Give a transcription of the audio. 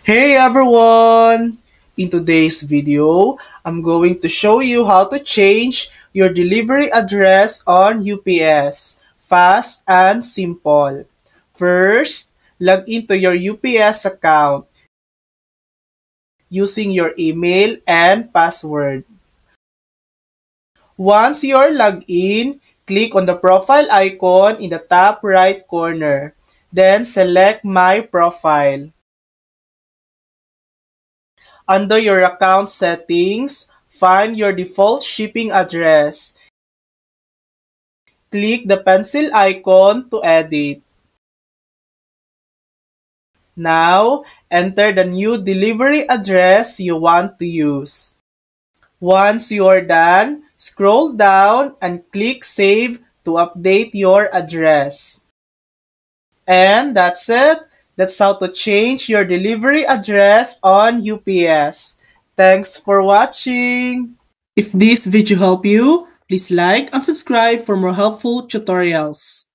Hey everyone! In today's video, I'm going to show you how to change your delivery address on UPS. Fast and simple. First, log into your UPS account using your email and password. Once you're logged in, click on the profile icon in the top right corner. Then select My Profile. Under your account settings, find your default shipping address. Click the pencil icon to edit. Now, enter the new delivery address you want to use. Once you are done, scroll down and click Save to update your address. And that's it. That's how to change your delivery address on UPS. Thanks for watching. If this video helped you, please like and subscribe for more helpful tutorials.